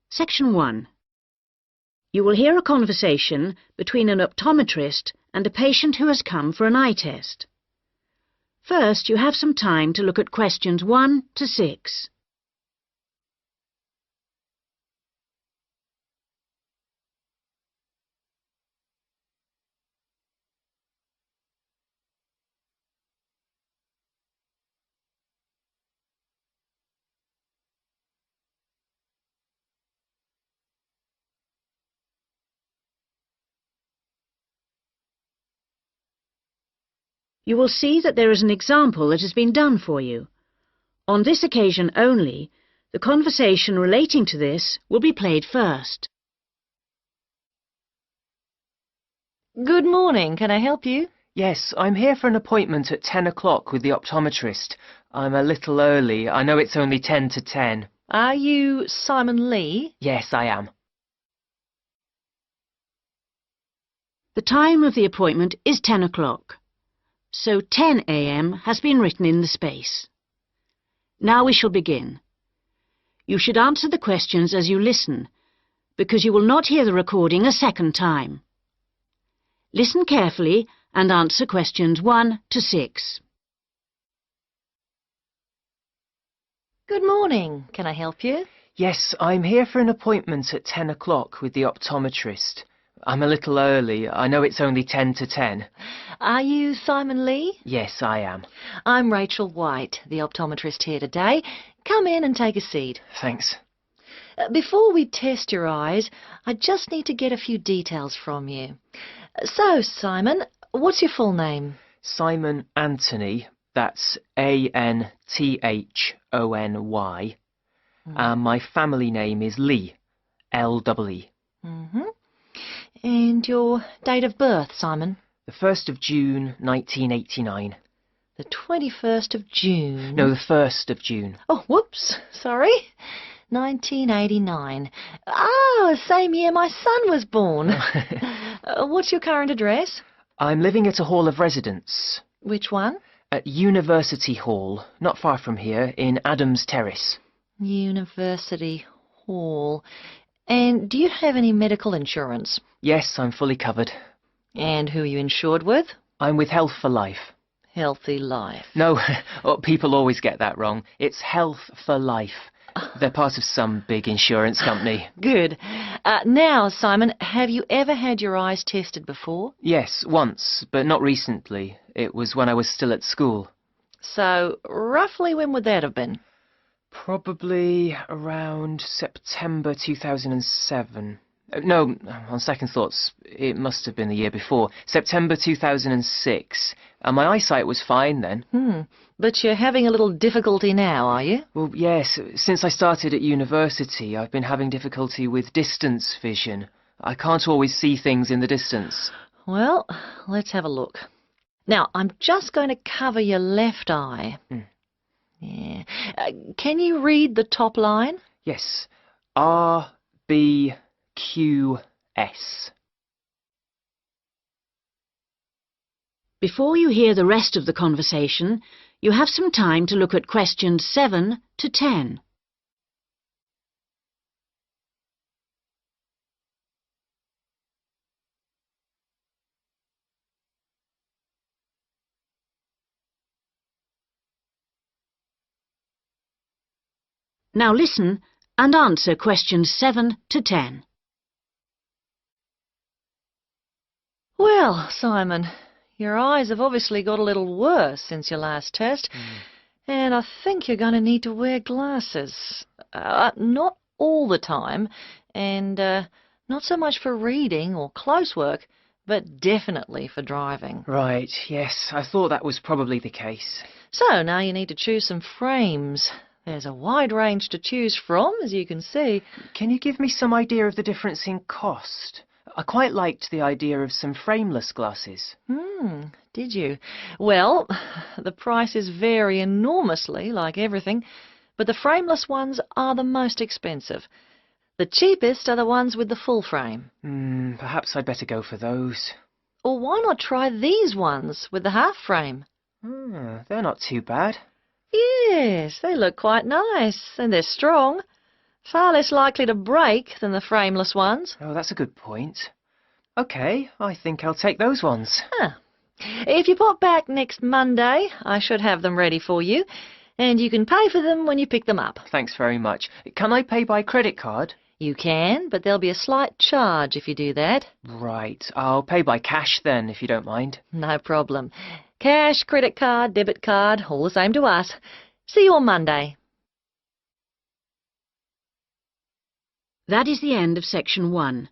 Section 1. You will hear a conversation between an optometrist and a patient who has come for an eye test. First, you have some time to look at questions 1 to 6. You will see that there is an example that has been done for you. On this occasion only, the conversation relating to this will be played first. Good morning. Can I help you? Yes, I'm here for an appointment at 10 o'clock with the optometrist. I'm a little early. I know it's only 10 to 10. Are you Simon Lee? Yes, I am. The time of the appointment is 10 o'clock. So 10 a.m. has been written in the space. Now we shall begin. You should answer the questions as you listen, because you will not hear the recording a second time. Listen carefully and answer questions 1 to 6. Good morning. Can I help you? Yes, I'm here for an appointment at 10 o'clock with the optometrist. I'm a little early. I know it's only 10 to 10. Are you Simon Lee? Yes, I am. I'm Rachel White, the optometrist here today. Come in and take a seat. Thanks. Before we test your eyes, I just need to get a few details from you. So, Simon, what's your full name? Simon Anthony. That's A-N-T-H-O-N-Y. And my family name is Lee. L-E-E. And your date of birth, Simon? The 1st of June, 1989. The 21st of June? No, the 1st of June. Oh, whoops, sorry. 1989. Ah, same year my son was born. What's your current address? I'm living at a hall of residence. Which one? At University Hall, not far from here, in Adams Terrace. University Hall. And do you have any medical insurance? Yes, I'm fully covered. And who are you insured with? I'm with Health for Life. Healthy Life. No, people always get that wrong. It's Health for Life. They're part of some big insurance company. Good. Now, Simon, have you ever had your eyes tested before? Yes, once, but not recently. It was when I was still at school. So, roughly when would that have been? Probably around September 2007. No, on second thoughts, it must have been the year before. September 2006. And my eyesight was fine then. But you're having a little difficulty now, are you? Well, yes. Since I started at university, I've been having difficulty with distance vision. I can't always see things in the distance. Well, let's have a look. Now, I'm just going to cover your left eye. Yeah. Can you read the top line? Yes. R-B-Q-S. Before you hear the rest of the conversation, you have some time to look at questions 7 to 10. Now listen and answer questions 7 to 10. Well, Simon, your eyes have obviously got a little worse since your last test, and I think you're going to need to wear glasses. Not all the time, and not so much for reading or close work, but definitely for driving. Right, yes, I thought that was probably the case. So now you need to choose some frames. There's a wide range to choose from, as you can see. Can you give me some idea of the difference in cost? I quite liked the idea of some frameless glasses. Did you? Well, the prices vary enormously, like everything, but the frameless ones are the most expensive. The cheapest are the ones with the full frame. Perhaps I'd better go for those. Or why not try these ones with the half frame? They're not too bad. Yes, they look quite nice, and they're strong. Far less likely to break than the frameless ones. Oh, that's a good point. OK, I think I'll take those ones. If you pop back next Monday, I should have them ready for you, and you can pay for them when you pick them up. Thanks very much. Can I pay by credit card? You can, but there'll be a slight charge if you do that. Right, I'll pay by cash then, if you don't mind. No problem. Cash, credit card, debit card, all the same to us. See you on Monday. That is the end of section 1.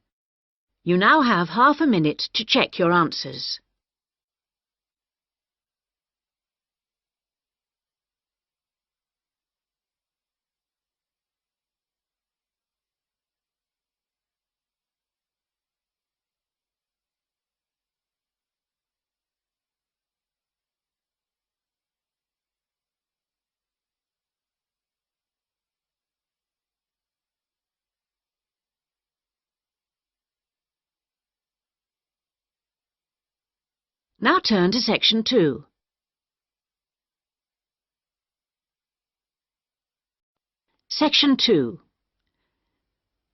You now have half a minute to check your answers. Now turn to section 2. Section 2.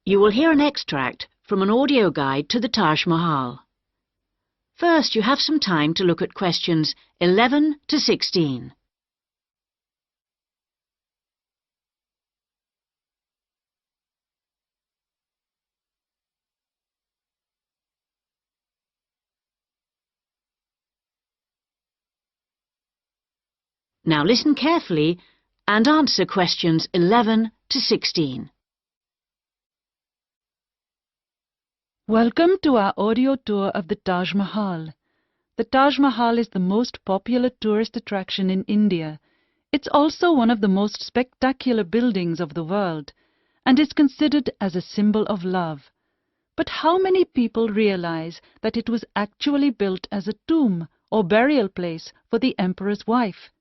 You will hear an extract from an audio guide to the Taj Mahal. First, you have some time to look at questions 11 to 16. Now listen carefully and answer questions 11 to 16. Welcome to our audio tour of the Taj Mahal. The Taj Mahal is the most popular tourist attraction in India. It's also one of the most spectacular buildings of the world and is considered as a symbol of love. But how many people realize that it was actually built as a tomb or burial place for the emperor's wife?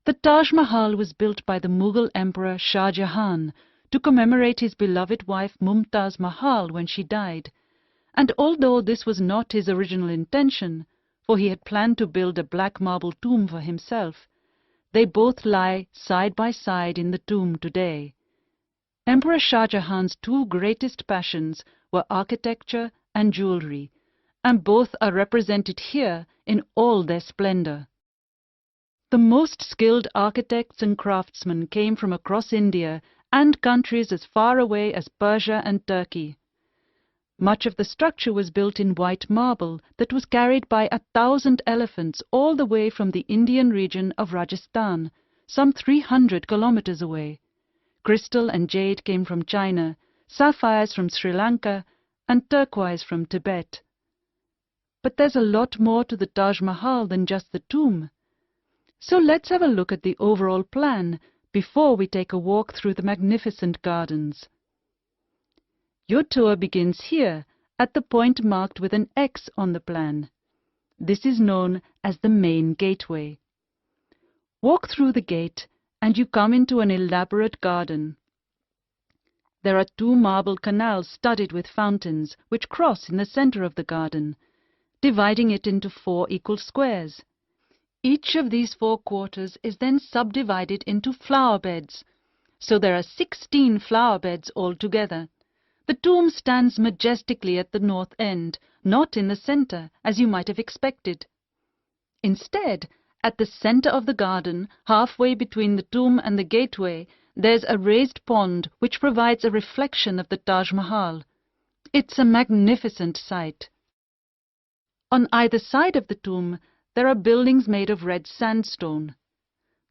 The Taj Mahal was built by the Mughal Emperor Shah Jahan to commemorate his beloved wife Mumtaz Mahal when she died. And although this was not his original intention, for he had planned to build a black marble tomb for himself, they both lie side by side in the tomb today. Emperor Shah Jahan's two greatest passions were architecture and jewelry, and both are represented here in all their splendor. The most skilled architects and craftsmen came from across India and countries as far away as Persia and Turkey. Much of the structure was built in white marble that was carried by 1,000 elephants all the way from the Indian region of Rajasthan, some 300 kilometers away. Crystal and jade came from China, sapphires from Sri Lanka, and turquoise from Tibet. But there's a lot more to the Taj Mahal than just the tomb. So let's have a look at the overall plan before we take a walk through the magnificent gardens. Your tour begins here, at the point marked with an X on the plan. This is known as the main gateway. Walk through the gate and you come into an elaborate garden. There are 2 marble canals studded with fountains which cross in the center of the garden, dividing it into 4 equal squares. Each of these 4 quarters is then subdivided into flower beds, so there are 16 flower beds altogether. The tomb stands majestically at the north end, not in the center, as you might have expected. Instead, at the center of the garden, halfway between the tomb and the gateway, there's a raised pond which provides a reflection of the Taj Mahal. It's a magnificent sight. On either side of the tomb, there are buildings made of red sandstone.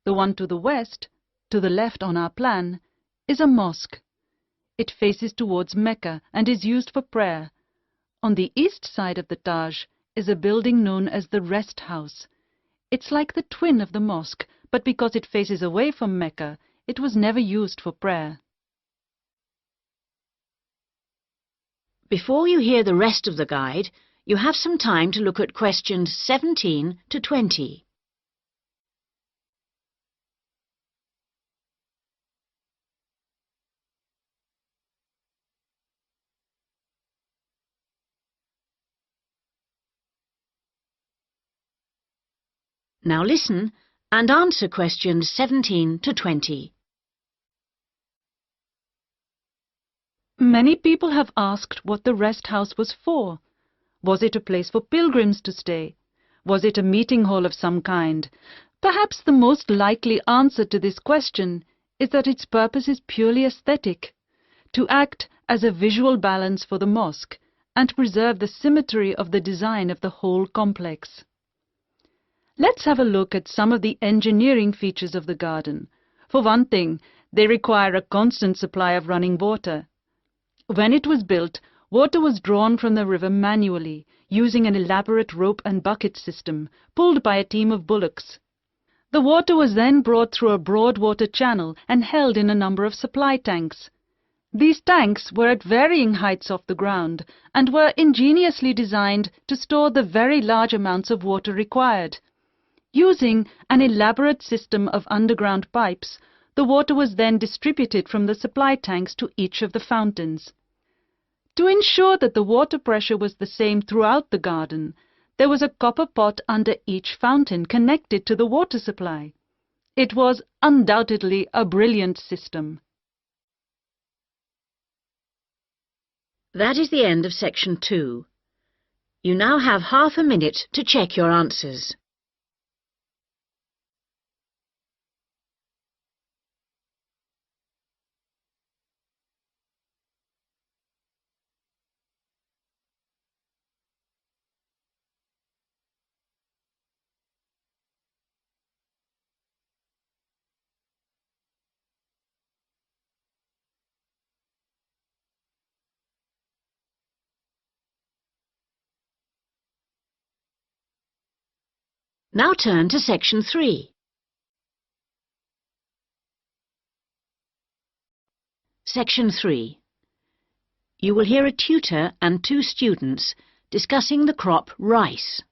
The one to the west, to the left on our plan, is a mosque. It faces towards Mecca and is used for prayer. On the east side of the Taj is a building known as the Rest House. It's like the twin of the mosque, but because it faces away from Mecca, it was never used for prayer. Before you hear the rest of the guide, you have some time to look at questions 17 to 20. Now listen and answer questions 17 to 20. Many people have asked what the rest house was for. Was it a place for pilgrims to stay? Was it a meeting hall of some kind? Perhaps the most likely answer to this question is that its purpose is purely aesthetic, to act as a visual balance for the mosque and preserve the symmetry of the design of the whole complex. Let's have a look at some of the engineering features of the garden. For one thing, they require a constant supply of running water. When it was built, water was drawn from the river manually, using an elaborate rope and bucket system, pulled by a team of bullocks. The water was then brought through a broad water channel and held in a number of supply tanks. These tanks were at varying heights off the ground and were ingeniously designed to store the very large amounts of water required. Using an elaborate system of underground pipes, the water was then distributed from the supply tanks to each of the fountains. To ensure that the water pressure was the same throughout the garden, there was a copper pot under each fountain connected to the water supply. It was undoubtedly a brilliant system. That is the end of section 2. You now have half a minute to check your answers. Now turn to section 3. Section 3. You will hear a tutor and 2 students discussing the crop rice.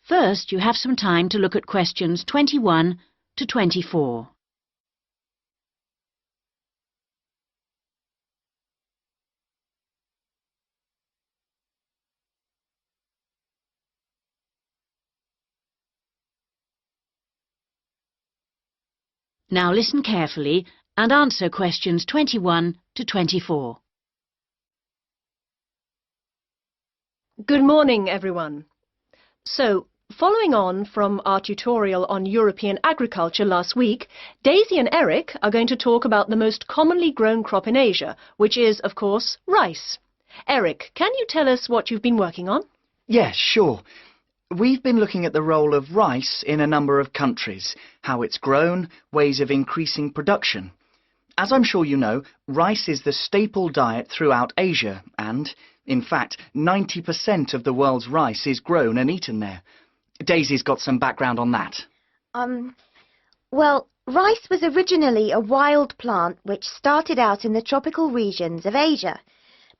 First, you have some time to look at questions 21 to 24. Now listen carefully and answer questions 21 to 24. Good morning, everyone. So, following on from our tutorial on European agriculture last week, Daisy and Eric are going to talk about the most commonly grown crop in Asia, which is, of course, rice. Eric, can you tell us what you've been working on? Yes, sure. We've been looking at the role of rice in a number of countries, how it's grown, ways of increasing production. As I'm sure you know, rice is the staple diet throughout Asia and, in fact, 90% of the world's rice is grown and eaten there. Daisy's got some background on that. Well, rice was originally a wild plant which started out in the tropical regions of Asia.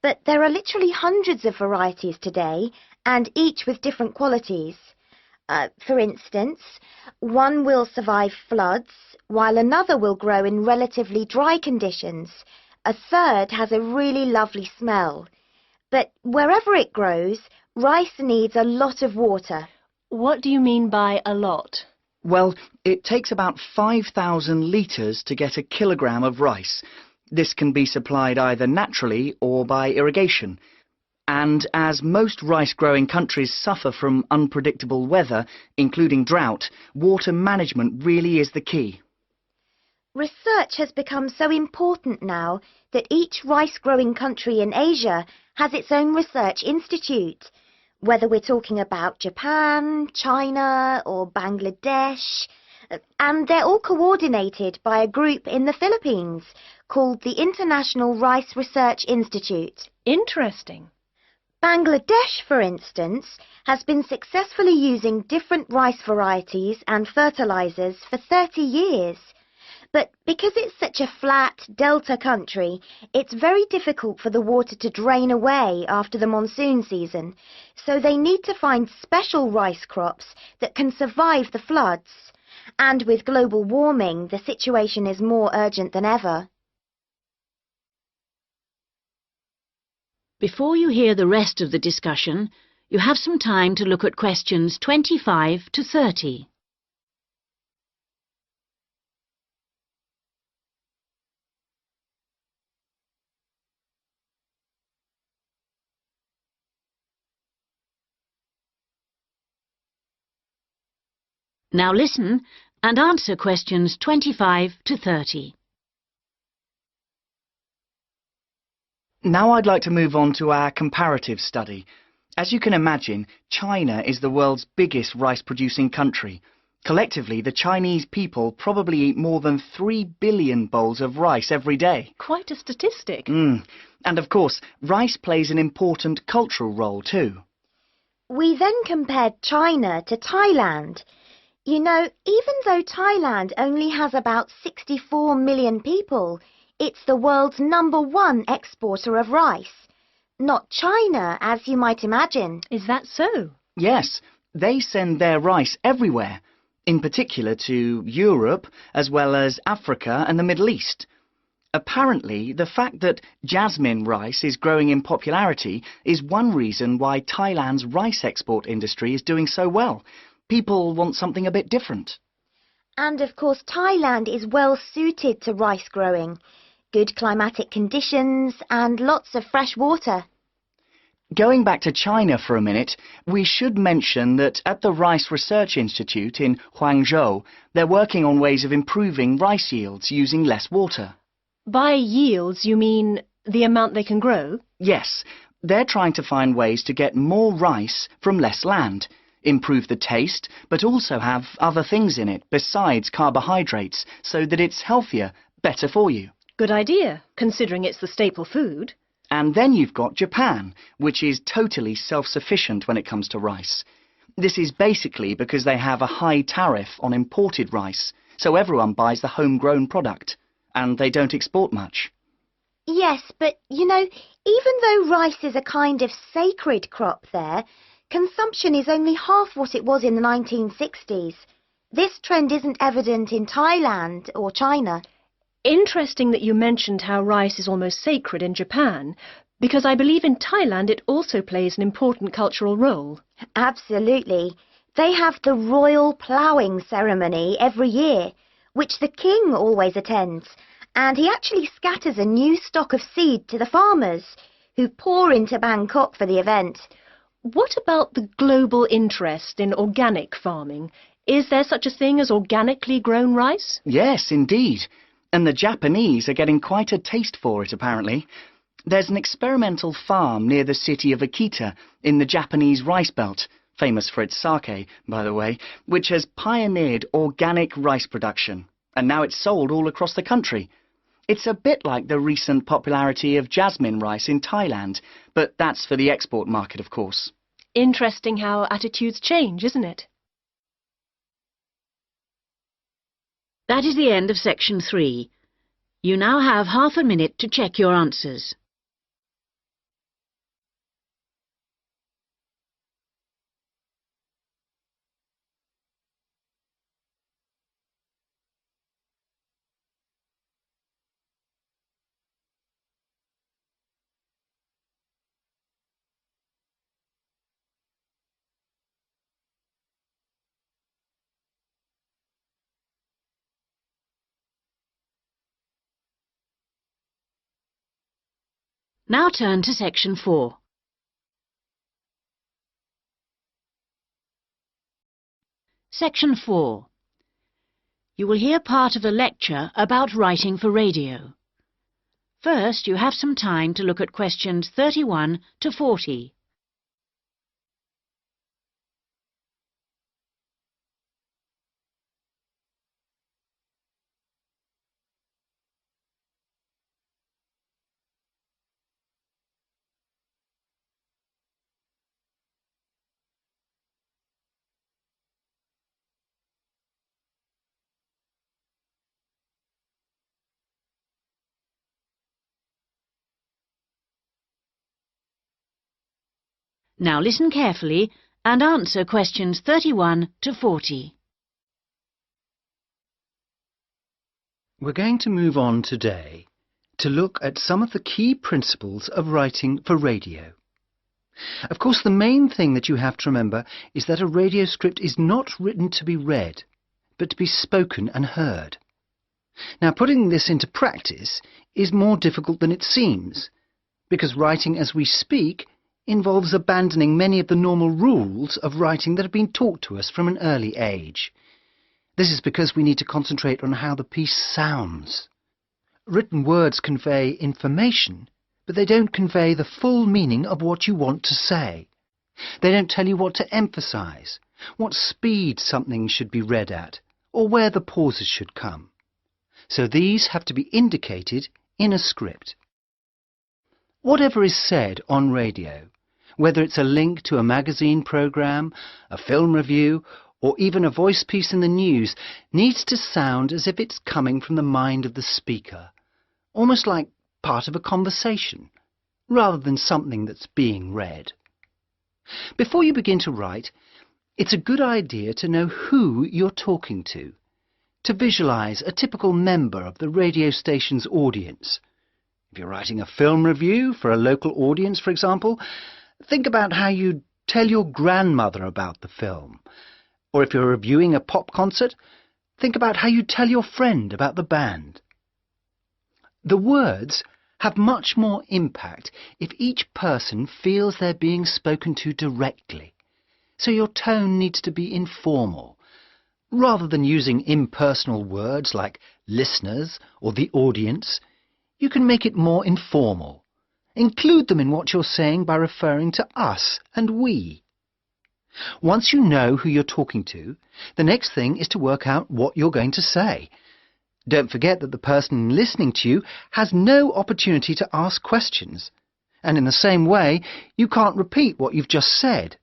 But there are literally hundreds of varieties today, and each with different qualities. For instance, one will survive floods, while another will grow in relatively dry conditions. A third has a really lovely smell. But wherever it grows, rice needs a lot of water. What do you mean by a lot? Well, it takes about 5,000 litres to get a kilogram of rice. This can be supplied either naturally or by irrigation. And as most rice-growing countries suffer from unpredictable weather, including drought, water management really is the key. Research has become so important now that each rice-growing country in Asia has its own research institute. Whether we're talking about Japan, China or Bangladesh, and they're all coordinated by a group in the Philippines called the International Rice Research Institute. Interesting. Bangladesh, for instance, has been successfully using different rice varieties and fertilizers for 30 years. But because it's such a flat delta country, it's very difficult for the water to drain away after the monsoon season, so they need to find special rice crops that can survive the floods. And with global warming, the situation is more urgent than ever. Before you hear the rest of the discussion, you have some time to look at questions 25 to 30. Now listen and answer questions 25 to 30. Now I'd like to move on to our comparative study. As you can imagine, China is the world's biggest rice-producing country. Collectively, the Chinese people probably eat more than 3 billion bowls of rice every day. Quite a statistic. And of course, rice plays an important cultural role too. We then compared China to Thailand. You know, even though Thailand only has about 64 million people, it's the world's #1 exporter of rice. Not China, as you might imagine. Is that so? Yes, they send their rice everywhere, in particular to Europe, as well as Africa and the Middle East. Apparently, the fact that jasmine rice is growing in popularity is one reason why Thailand's rice export industry is doing so well. People want something a bit different. And of course, Thailand is well suited to rice growing. Good climatic conditions and lots of fresh water. Going back to China for a minute, we should mention that at the Rice Research Institute in Huangzhou, they're working on ways of improving rice yields using less water. By yields, you mean the amount they can grow? Yes, they're trying to find ways to get more rice from less land, improve the taste, but also have other things in it besides carbohydrates, so that it's healthier, better for you. Good idea, considering it's the staple food. And then you've got Japan, which is totally self-sufficient when it comes to rice. This is basically because they have a high tariff on imported rice, so everyone buys the homegrown product, and they don't export much. Yes, but you know, even though rice is a kind of sacred crop there, consumption is only half what it was in the 1960s. This trend isn't evident in Thailand or China. Interesting that you mentioned how rice is almost sacred in Japan, because I believe in Thailand it also plays an important cultural role. Absolutely. They have the royal ploughing ceremony every year, which the king always attends, and he actually scatters a new stock of seed to the farmers, who pour into Bangkok for the event. What about the global interest in organic farming? Is there such a thing as organically grown rice? Yes, indeed. And the Japanese are getting quite a taste for it, apparently. There's an experimental farm near the city of Akita in the Japanese rice belt, famous for its sake, by the way, which has pioneered organic rice production, and now it's sold all across the country. It's a bit like the recent popularity of jasmine rice in Thailand, but that's for the export market, of course. Interesting how attitudes change, isn't it? That is the end of section 3. You now have half a minute to check your answers. Now turn to section 4. Section 4. You will hear part of a lecture about writing for radio. First, you have some time to look at questions 31 to 40. Now listen carefully and answer questions 31 to 40. We're going to move on today to look at some of the key principles of writing for radio. Of course, the main thing that you have to remember is that a radio script is not written to be read, but to be spoken and heard. Now, putting this into practice is more difficult than it seems, because writing as we speak involves abandoning many of the normal rules of writing that have been taught to us from an early age. This is because we need to concentrate on how the piece sounds. Written words convey information, but they don't convey the full meaning of what you want to say. They don't tell you what to emphasize, what speed something should be read at, or where the pauses should come. So these have to be indicated in a script. Whatever is said on radio, whether it's a link to a magazine program, a film review, or even a voice piece in the news, needs to sound as if it's coming from the mind of the speaker, almost like part of a conversation, rather than something that's being read. Before you begin to write, it's a good idea to know who you're talking to visualize a typical member of the radio station's audience. If you're writing a film review for a local audience, for example, think about how you'd tell your grandmother about the film. Or if you're reviewing a pop concert, think about how you'd tell your friend about the band. The words have much more impact if each person feels they're being spoken to directly. So your tone needs to be informal. Rather than using impersonal words like listeners or the audience, you can make it more informal. Include them in what you're saying by referring to us and we. Once you know who you're talking to, the next thing is to work out what you're going to say. Don't forget that the person listening to you has no opportunity to ask questions. And in the same way, you can't repeat what you've just said.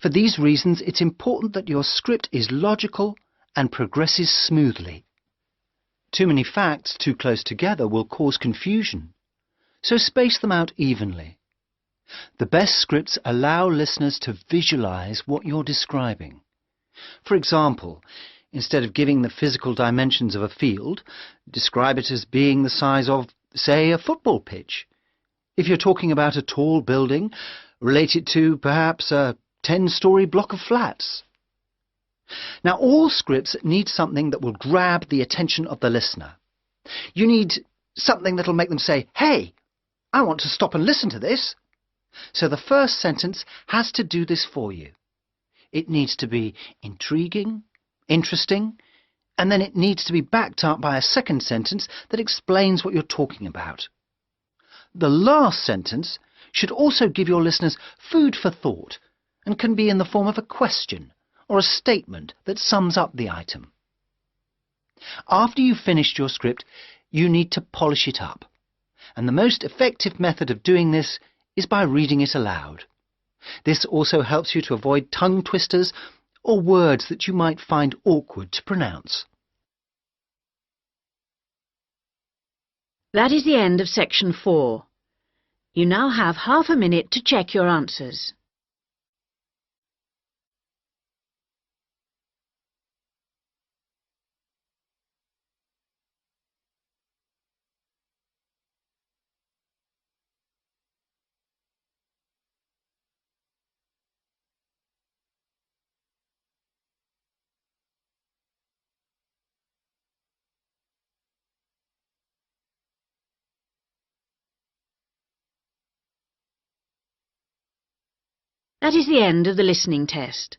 For these reasons, it's important that your script is logical and progresses smoothly. Too many facts too close together will cause confusion, so space them out evenly. The best scripts allow listeners to visualize what you're describing. For example, instead of giving the physical dimensions of a field, describe it as being the size of, say, a football pitch. If you're talking about a tall building, relate it to perhaps a 10-story block of flats. Now, all scripts need something that will grab the attention of the listener. You need something that'll make them say, "Hey, I want to stop and listen to this." So the first sentence has to do this for you. It needs to be intriguing, interesting, and then it needs to be backed up by a second sentence that explains what you're talking about. The last sentence should also give your listeners food for thought and can be in the form of a question or a statement that sums up the item. After you've finished your script, you need to polish it up, and the most effective method of doing this is by reading it aloud. This also helps you to avoid tongue twisters or words that you might find awkward to pronounce. That is the end of section 4. You now have half a minute to check your answers. That is the end of the listening test.